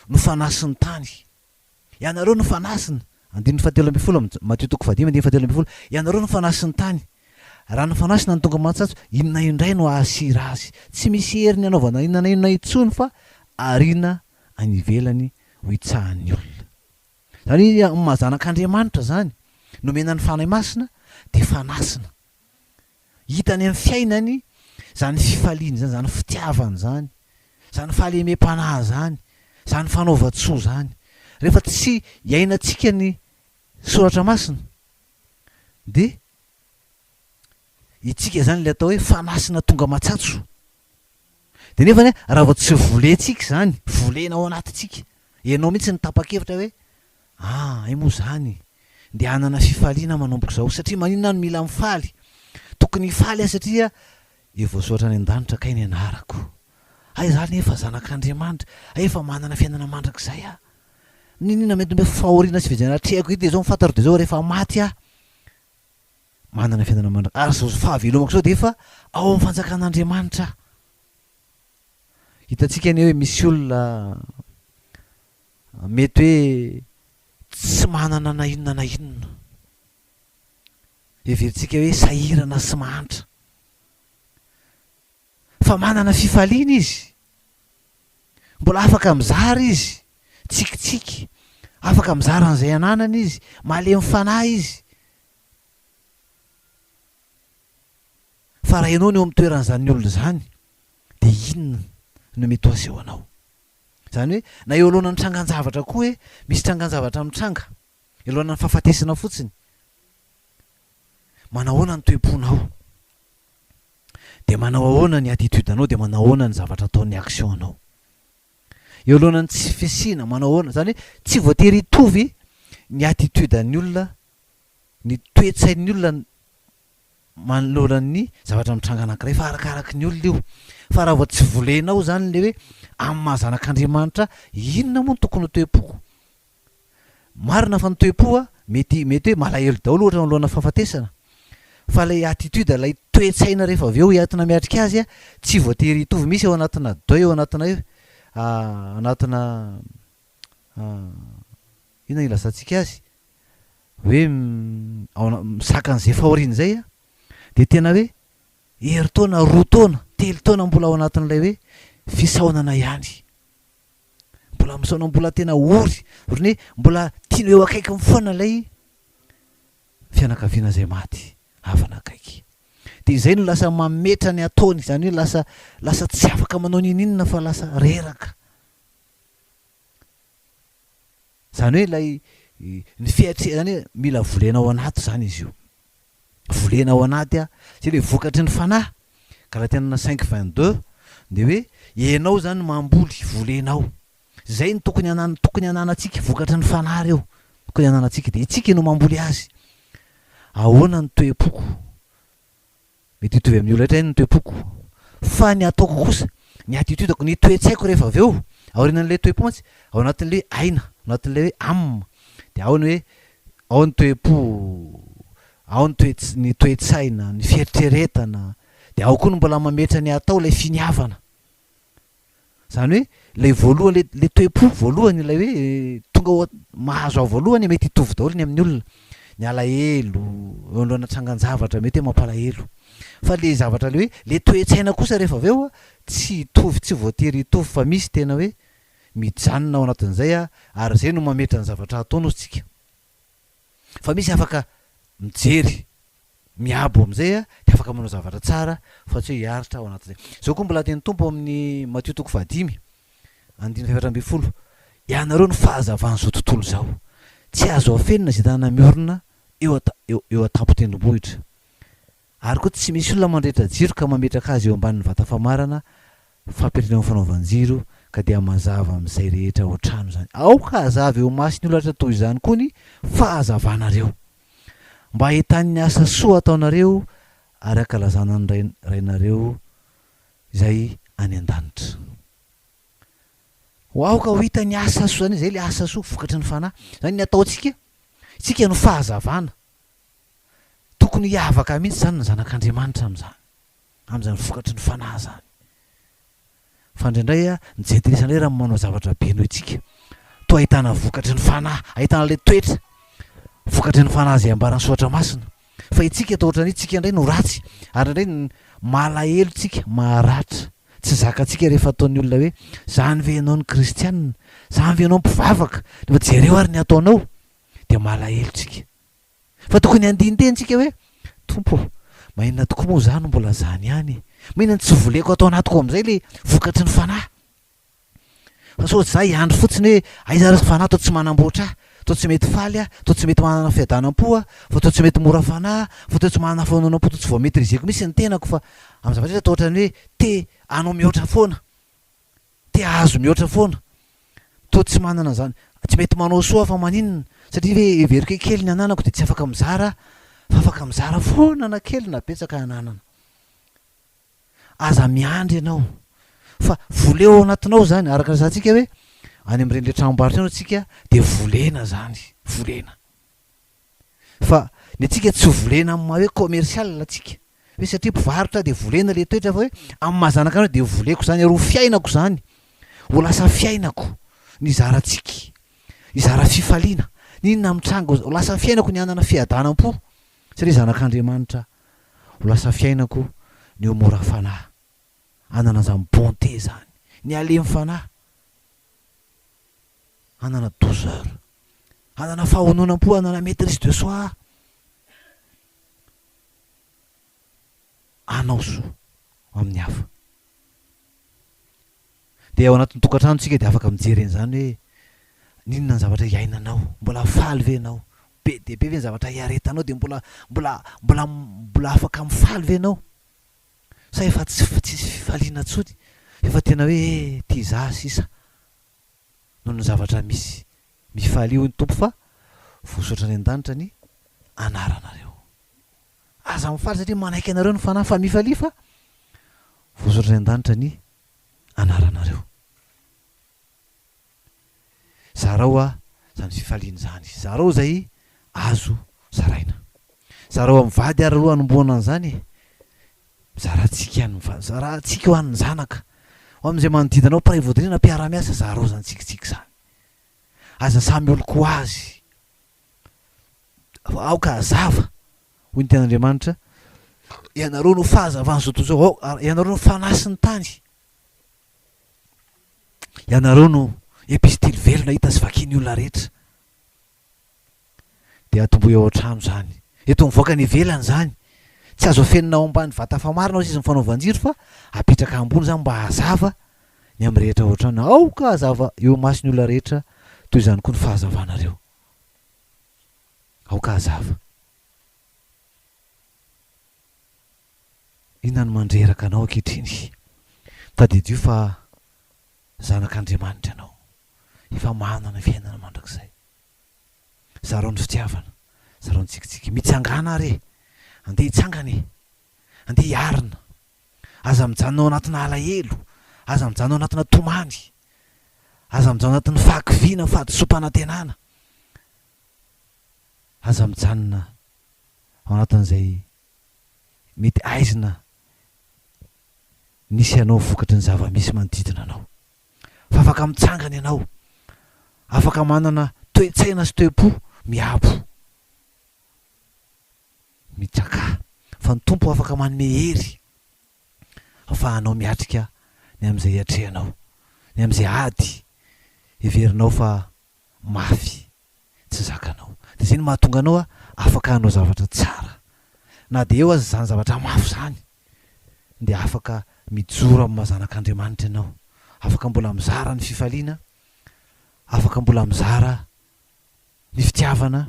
no fanasiny tany, ianareo no fanasina. 7:17 Matthieu 5:17 ianareo no fanasiny tany, raha ny fanasina ny tonga mahatsatso, inona indray no ahasira azy, tsy misy heriny anaovana inona intsony fa arina any ivelany ho itsahan'ny olona. Zany mahazanak'Andriamanitra zany nomena ny fanahy masina de fanasina, hitany amin'ny fiainany zany fifaliany zany, zany fitiavany zany, zany fahalemem-panahy zany, zany fanaova-tsoa zany. Rehefa tsy iainantsika ny soratra masina de itsika zany le atao hoe fanasina tonga matsatso. De nefa raha vao tsy volentsika zany, volena ao anatintsika, ianao mihitsy ny tapa-kevitra hoe ay moa zany de anana fifaliana manomboka zao, satria maninona no mila mifaly, tokony hifaly satria voasoratra any an-danitra kay ny anarako, zany efa zanak'Andriamanitra, efa manana fiainana mandrakizay ninona mety mbe fahoriana sy fijanana trehako de zao mifantaro de zao rehefa maty manana fiainana mandrakizay, ary zao fahavelomako zao de efa ao amin'ny fanjakan'Andriamanitra. Hitantsika ny hoe misy olona mety hoe tsy manana na inona everitsika hoe sahirana sy mahantra, fa manana fifaliana izy, mbola afaka mizara izy tsikitsiky, afaka mizara an'izay ananana izy, malemy fanahy izy. Fa raha ianao no eo amin'ny toeran'izany olona zany de inona no mety ho aseho anao? Zany hoe na eo alohan'ny trangan-javatra koa hoe misy trangan-javatra mitranga, eo alohan'ny fahafatesana fotsiny, manao ahoana ny toe-ponao, de manao ahoana ny attitude anao, de manao ahoana ny zavatra ataon'ny action anao. Eo alohan'ny tsy fisiana, manao ahoana, zany hoe tsy voatery hitovy ny attitude an'ny olona, ny toe-tsain'ny olona manoloan'ny zavatra mitranga anankiray, fa arakaraky ny olona io. Fa raha vao tsy volenao zany le hoe amin'ny mahazanak'Andriamanitra inona moa ny tokony ho toe-po, marina fa ny toe-po mety hoe malahelo daholo ohatra manoloana fahafatesana, fa lay attitude, lay toe-tsaina rehefa avy eo hiatina miatrika azy tsy voatery hitovy. Misy eo anatina deuil, eo anatina inona ilasantsika azy hoe misakan'izay fahoriana zay de tena hoe herintaona, roa taona, telo taona mbola ao anatin'ilay hoe fisaonana ihany, mbola misaona, mbola tena ory hoe mbola tiany eo akaiky mifoana lay fianakaviana zay maty havana akaiky. De izay no lasa mametra ny ataony, zany hoe lasa tsy afaka manao ninina fa lasa reraka. Zany hoe lay ny fiatre, zany hoe mila volena ao anaty zany izy io, volena ao anaty sy le vokatry ny fanahy. Galatiana 5:22 de hoe ianao zany mamboly volenao, zay ny tokony ananantsika, vokatry ny fanahy reo tokony ananantsika, de itsika no mamboly azy. Ahoana ny toe-poko, mety hitovy amin'ny olona rehetra ny toe-poko, fa ny ataoko kosa, ny attitudeko, ny toe-tsaiko rehefa avy eo aorianan'ilay toe-po mantsy, ao anatin'ilay AINA, anatin'ilay hoe âme, de ao ny hoe ao ny toe-po, ao ny toe-tsaina, ny fieritreretana, de ao koa no mbola mametra ny atao lay finiavana. Zany hoe lay voalohany le toe-po voalohany ilay hoe tonga mahazo ao voalohany mety hitovy daholo ny amin'ny olona, ny alahelo, eo alohana trangan-javatra mety hoe mampalahelo. Fa le zavatra le hoe le toe-tsaina kosa rehefa avy eo tsy hitovy, tsy voatery hitovy, fa misy tena hoe mijanona ao anatin'izay ary zay no mametra ny zavatra ataonao tsika. Fa misy afaka mijery miabo am'izay de afaka manao zavatra tsara fa tsy hoe hiaritra ao anatin'izay. Zao koa mbola teny tompo amin'ny Matio 5:20, ianareo ny fahazavana zao tontolo zao, tsy azo afenina zay tanana miorina eo atampon-tendrombohitra. Ary koa tsy misy olona mandrehetra jiro ka mametraka azy eo ambanin'ny vata famarana fampirimana fanaovan-jiro ka dia mazava amin'izay rehetra ao an-trano zany. Aoka hazava eo masin'ny olatra toy izany koa ny fahazavanareo, mba ahitany asa soa ataonareo ary ankalazana ny rainareo izay any an-danitra. Aoka ho hitany asa soa zany, zay le asa soa vokatry ny fanahy zany ny ataontsika, tsika no fahazavana. Tokony hiavaka mihitsy zany ny zanak'Andriamanitra am'izany vokatry ny fanahy zany. Fa indraindray ny jeterisanay raha manao zavatra be noho itsika, to ahitana vokatry ny fanahy, ahitana le toetra vokatry ny fanahy zay ambarany soatra masina. Fa itsika atao ohatrany tsika indray no ratsy ary indray malahelo tsika, maharatra. Tsy zakantsika rehefa ataon'ny olona hoe zany ve ianao ny kristianina, zany ve ianao mpivavaka, nefa jereo ary ny ataonao, de malahelo tsika. Fa tokony andinitentsika hoe tompo, mahinona tokoa moa zany mbola zany ihany, mahinona tsy voleko atao anatiko am'izay le vokatry ny fanahy. Fa sao za hiandro fotsiny hoe aiza resy fanahy to tsy manamboatra ahy, to tsy mety faly to tsy mety manana fiadanam-po fa to tsy mety mora fanahy, fa to tsy manana fanaonam-po, to tsy vao maîtriseko mihitsy ny tenako. Fa amin'ny zavatra atao ohatrany hoe te anao mihoatra foana, te ahazo mihoatra foana, to tsy manana zany, tsy mety manao soa fa maninona, satria hoe everiko kely ny ananako de tsy afaka mizara, fa afaka mizara foana na kely na betsaka ananana. Aza miandry ianao, fa voleo anatinao zany, araka zantsika hoe any amin'ireny le tranombarotra ianao tsika de volena zany, volena. Fa ny atsika tsy volena amin'ny maha hoe commercial atsika, hoe satria mpivarotra de volena le toetra, fa hoe amin'ny mahazanaka anao de voleko zany, ro fiainako zany, ho lasa fiainako ny zarantsika, ny zara fifaliana, ninona mitrango, ho lasa fiainako ny anana fiadanam-po, satria zanak'Andriamanitra, ho lasa fiainako ny mora fanahy, anana zany bonté zany, ny alemy fanahy, anana douceur, anana fahononam-po, anana maîtrise de soi, anao soa amin'ny hafa. De ao anatin'ny tokantranontsika de afaka mijery an'izany hoe ninona ny zavatra hiainanao, mbola faly ve anao, be de be ve ny zavatra hiaretanao, de mbola afaka mifaly ve anao, sa efa tsisy fifaliana tsony, efa tena hoe ty za sisa noho ny zavatra misy mifaly io ny tompo. Fa voasotra any an-danitra ny anaranareo, aza mifaly satria manaiky anareo ny fanahy, fa mifalia, fa voasotra any an-danitra ny anaranareo. Zarao zany fifaliana zany, zarao zay azo zaraina, zarao amin'ny vady ary aloha anomboana an'izany, zarantsika ihany zarantsika ho an'ny zanaka, ho amin'izay manodidina anao mpiray vodirina, mpiara-miasa, zarao zany tsikitsika zany, aza samy oloko azy, aoka hazava hoy ny tenin'Andriamanitra, ianareo no fahazavana zao tontolo zao, ianareo no fanahy sy ny tany, ianareo no epistily velona hita sy vakiany olona rehetra. De atomboy ao an-trano zany, eto mivoaka ny ivelany zany, tsy azo afenina ao ambany vata famarina izy ny fanaovan-jiro, fa apetraka ambony zany mba hazava ny amin'ny rehetra ao an-trano, aoka hazava eo masin'ny olona rehetra, toy izany koa ny fahazavanareo, aoka hazava. Inona no mandreraka anao ankehitriny? Tadidio fa zanak'Andriamanitra ianao, efa manana fiainana mandrakizay, zarao ny fitiavana, zarao ny tsikitsiky, mitsangana are, andeha hitsangany, andeha hiarina, aza mijanona ao anatina alahelo, aza mijanona ao anatina tomany, aza mijanona ao anatin'ny fahakiviana, fahadisom-panantenana, aza mijanona ao anatin'izay mety aizina nisy anao vokatry ny zava-misy manodidina anao, fa afaka mitsangana ianao, afaka manana toe-tsaina sy toe-po miabo mitsaka, fa ny tompo afaka manome hery afahanao miatrika ny amin'izay atrehanao, ny amin'izay ady heverinao fa mafy tsy zakanao. De zay ny mahatonga anao afaka hanao zavatra tsara, na de eo aza zany zavatra mafy zany, de afaka mijoro amin'ny mahazanak'Andriamanitra ianao, afaka mbola mizara ny fifaliana, afaka mbola mizara ny fitiavana,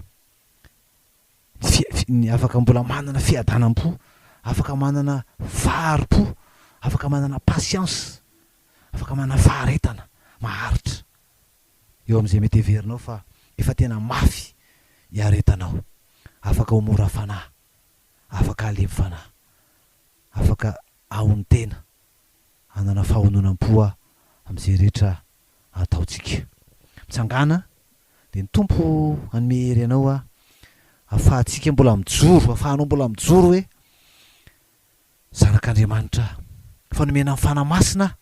afaka mbola manana fiadanam-po, afaka manana fahari-po, afaka manana patience, afaka manana faharetana maharitra. Eo amin'izay mety heverinao fa efa tena mafy iaretanao, afaka ho mora fanahy, afaka alemy fanahy, afaka ahony tena, hanana fahononam-poa amin'izay rehetra ataontsika. Mitsangana de ny tompo hanome hery anao afahantsika mbola mijoro, afahanao mbola mijoro hoe zanak'Andriamanitra, fanomena amin'ny fanamasina.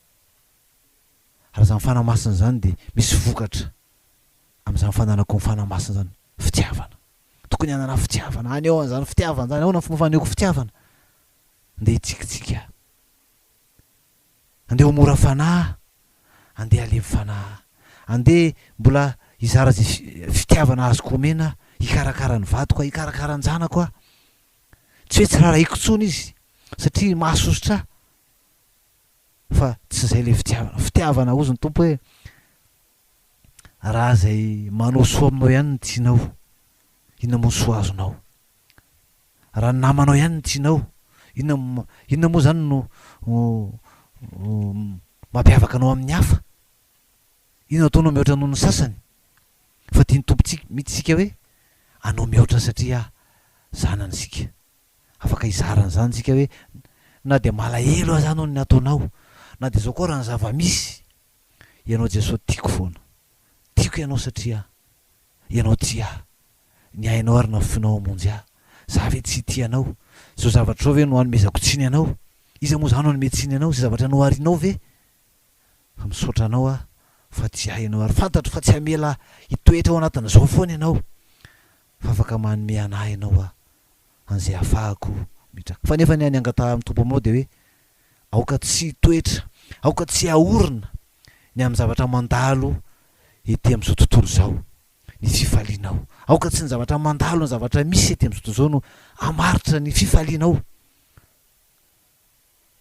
Raha zany fanamasina zany de misy vokatra amin'izany fananako ny fanamasina zany, fitiavana. Tokony hanana fitiavana, any eo an'izany fitiavana zany, ahoana fomba fanehoako fitiavana? Andeha hitsikitsika, andeha ho mora fanahy, andeha alemy fanahy, andeha mbola hizara zay fitiavana azoko omena, hikarakara ny vadiko, hikarakara ny zanako aho. Tsy hoe tsy rarahiko tsony izy satria mahasosotra, fa tsy zay le fitiavana. Fitiavana ozy ny tompo hoe raha zay manao soa aminao ihany ny tianao, inona moa soa azonao? Raha ny namanao ihany ny tianao, inona moa zany no mampiavaka anao amin'ny hafa? Inona ataonao mihoatra noho ny sasany? Fa tia ny tompontsika mitsika hoe anao mihoatra satria zananysika. Afaka hizarana zany tsika hoe na de malahelo aza anao ny ataonao, na de zao koa raha ny zava-misy, ianao Jesosy tiako foana, tiako ianao satria ianao tia ny ainao ary nafinao amonjy ahy. Za ve tsy tianao? Zao zavatra zao ve no hanomezako tsiny anao? Iza moa zany no hanome tsiny anao? Zay zavatra no harinao ve? Fa misaotra anao fa tsy hainao, ary fantatro fa tsy hamela hitoetra ao anatin'izao foana ianao, fa afaka manome anahy ianao an'izay afahako mitraka. Fa nefa ny any angata amin'ny tompo aminao de hoe aoka tsy hitoetra, aoka tsy ahorona ny amin'ny zavatra mandalo ety amin'izao tontolo zao, ny fifalianao. Aoka tsy ny zavatra mandalo, ny zavatra misy ety amin'izao tontolo zao no hamaritra ny fifalianao,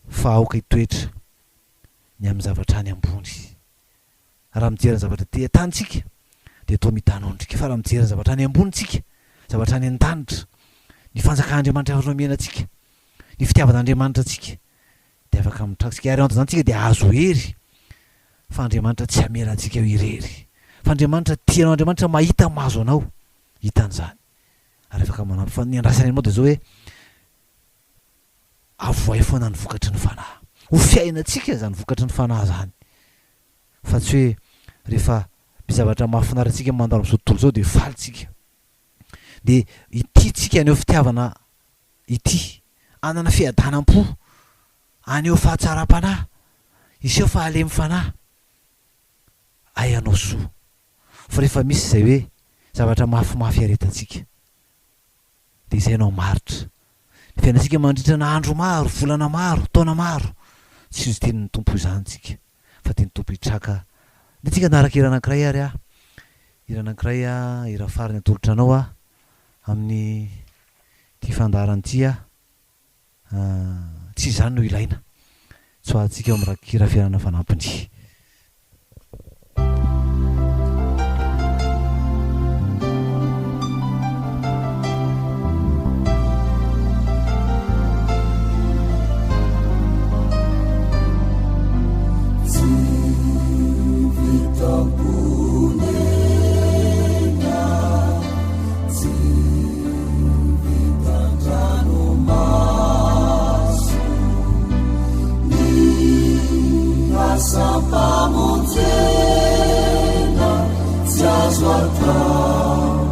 fa aoka hitoetra ny amin'ny zavatra any ambony. Raha mijery ny zavatra te tantsika de atao mitanondrika, fa raha mijery ny zavatra any ambonitsika, zavatra any an-danitra, ny fanjaka'Andriamanitra afaka omenantsika, ny fitiavan'Andriamanitra atsika, de afaka mitrakitsika. Ary anto zany tsika de azo hery, fa Andriamanitra tsy hamela antsika irery, fa Andriamanitra tianao, Andriamanitra mahita mahazo anao, hitan'izany ary afaka manampy. Fa ny andrasany anao de zao hoe avoay foana ny vokatry ny fanahy, ho fiainantsika zany vokatry ny fanahy zany, fa tsy hoe rehefa mizavatra mahafinaritsika mandalo amin'izao tontolo zao de falitsika, de ity tsika aneo fitiavana ity, anana fiadanam-po, aneo fahatsaram-panahy, iseho fahalemy fanahy, ainao soa. Fa rehefa misy zay hoe zavatra mafimafy aretantsika, de izay anao maritra. Ny fiainantsika mandritra na andro maro, volana maro, taona maro, tsy izy tenin'ny tompo izany tsika, fa teny tompo hitraka. De tsika naraka hira anankiray ary hira anankiray hira farany atolotra anao amin'ny ty fandarany ty tsy izany no ilaina, so atsika eo amin'ny hira fiarana fanampiny. Sampamonjena, tsy azo atao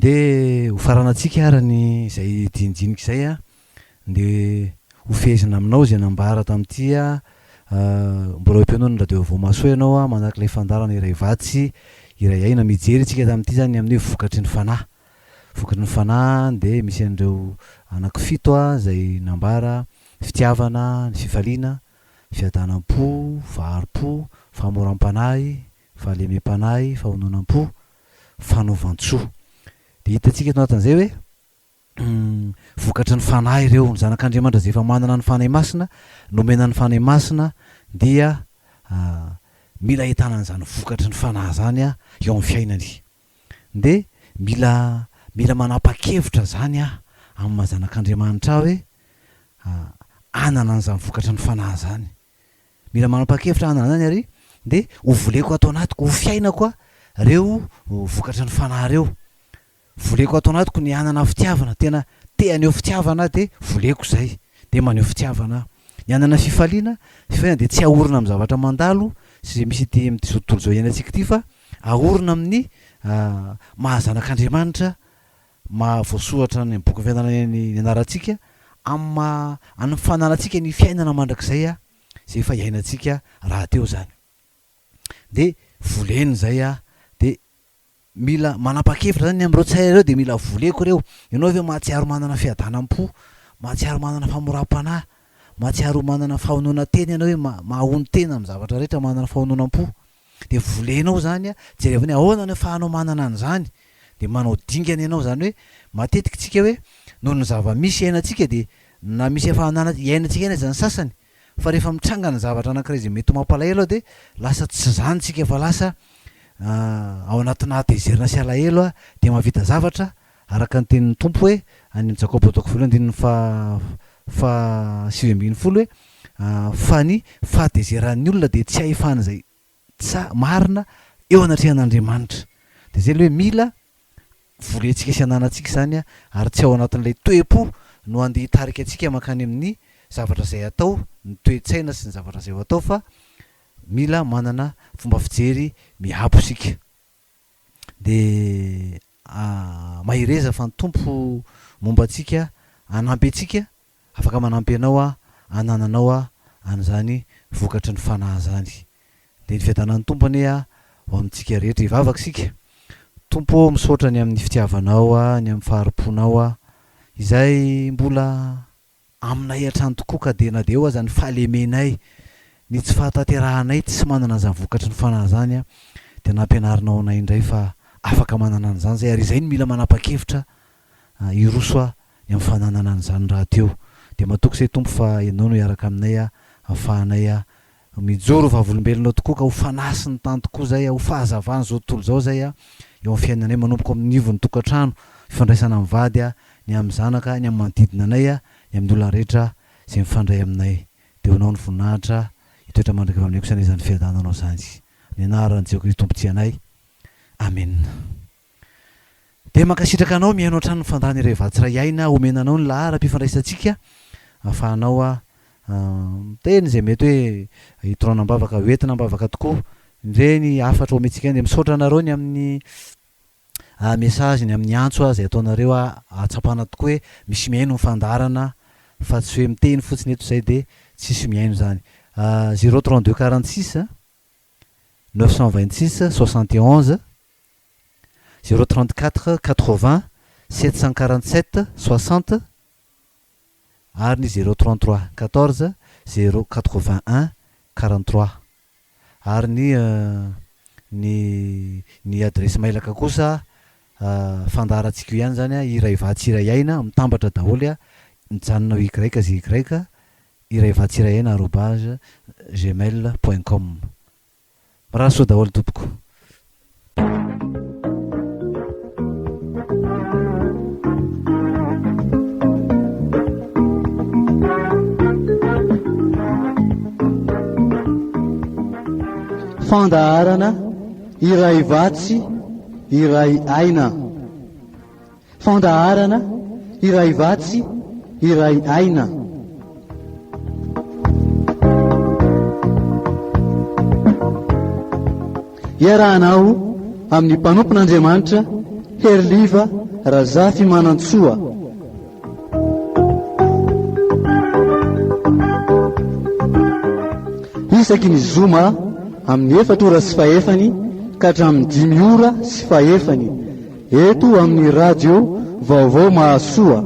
de ho faranatsika arany zay dinidiniky zay a de ho fehezina aminao zay nambara tam'ty a mbola ampianona radio voamasoa ianao a manahaky le fandarana iray vatsy iray aina mijery tsika tam'ty zany amin'ny vokatry ny fanahy vokatry ny fanahy de misy an'ireo anankifito a zay nambara fitiavana, ny fifaliana, fiadanam-po, vaharom-po, famoram-panahy, fahalemem-panahy, fahononam-po, fanaovan-tsoa. De hitantsika eto anatin'izay hoe vokatry ny fanahy ireo ny zanak'Andriamanitra zay efa manana ny fanahy masina, nomena ny fanahy masina dia mila ahitana an'izany vokatry ny fanahy zany a eo amin'ny fiainany. De mila manapa-kevitra zany a amin'ny mahazanak'Andriamanitra hoe anana an'izany vokatry ny fanahy zany. Mila manapa-kevitra anana zany ary de ho voleko atao anatiko, ho fiainako a reo vokatry ny fanahy reo. Voleko atao anatiko ny anana fitiavana, tena teaneo fitiavana de voleko zay de maneho fitiavana. Ny anana fifaliana de tsy ahorona amin'ny zavatra mandalo sy misy ity amin'ny tontolo zao iainantsika ity fa ahorona amin'ny mahazanak'Andriamanitra mahavoasoratra ny boky fiainana ny anarantsika amin'ny fananatsika ny fiainana mandrakizay a zay efa iainantsika raha teo zany. De voleny zay a de mila manapa-kevitra zany am'ireo tsay ireo de mila voleko reo. Ianao ve mahatsiaro manana fiadanam-po, mahatsiaro manana famoram-panahy, mahatsiaro manana fahonoana tena ianao hoe mahahony tena amin'ny zavatra rehetra manana fahononam-po. De volenao zany a jerevana ahoana no fahanao manana an'izany de manao dingana ianao zany hoe matetika tsika hoe noho ny zava-misy iainantsika de na misy efa iainantsika ena zany sasany fa rehefa mitrangana zavatra anankiray zay mety mampalahelo a de lasa tsy zantsika fa lasa ao anatina tezerina sy alahelo a de mahavita zavatra araka ny tenin'ny tompo hoe any Jakoba toko voalohany andininy fa 7 hoe fa ny fahatezeran'ny olona de tsy ahefana zay marina eo anatrehan'Andriamanitra de zay le hoe mila volentsika sy ananantsika zany a ary tsy ao anatin'ilay toe-po no andeha hitarika antsika makany amin'ny zavatra zay atao ny toe-tsaina sy ny zavatra zay ho atao fa mila manana fomba fijery miabo sika de mahireza fa ny tompo momba antsika anampy antsika afaka manampy anao a anananao a an'izany vokatry ny fanahy zany de ny fiadanan'ny tompo anie a ao amintsika rehetra hivavaka sika tompo misaotra ny amin'ny fitiavanao a ny amin'ny faharoponao a izay mbola aminay hatrany tokoa ka de na de eo aza ny fahalemenay ny tsy fahataterahanay tsy manana an'izany vokatry ny fanahy zany a de nampianarinao anay indray fa afaka manana an'izany zay ary izay ny mila manapa-kevitra iroso a ny amin'ny fananana an'izany raha teo de matoky zay tompo fa ianao no hiaraka aminay a ahafahanay a mijoro vavolombelonao tokoa ka ho fanasy ny tany tokoa zay a ho fahazavany zao tontolo zao zay a eo amin'ny fiainanay manomboko amin'ny ivon'ny tokantrano fifandraisana amin'ny vady a ny amin'ny zanaka ny amin'ny manodidina anay a ny amin'ny olona rehetra zay mifandray aminay de honao ny voninahitra hitoetra mandraka aminay kosa izany fiadananao zany ny anaran'i Jehovah Kristy tompontsy anay amen de mankasitraka anao mihaino hatrany ny fandany iray vatsy ray aina omenanao ny lahara-pifandraisantsika ahafahanao a teny zay mety hoe hitoranam-bavaka hoentinam-bavaka tokoa ireny afatra omentsika de misaotra anareo ny amin'ny message ny amin'ny antso a zay ataonareo a atsapana tokoa hoe misy mihaino ny fandarana fa tsy hoe miteny fotsiny eto zay de tsisy mihaino zany 032 46 926 71 034 80 747 60 ary ny 033 14 081 43 ary ny adresy mailaka kosa fandarantsika io ihany zany a iray vatsy iray aina mitambatra daholo a mijanona ikraika zay ikraika iray vatsy iray aina arobase gmail.com raha soa daholo tompoko fandaharana iray vatsy iray aina fandaharana iray vatsy iray aina iarahanao amin'ny mpanompon'Andriamanitra Herliva Razafy Manantsoa isaky ny zoma amin'ny 4 ora sy 1 ka hatramin'ny 5 ora sy 1 eto amin'ny radio vaovao Mahasoa.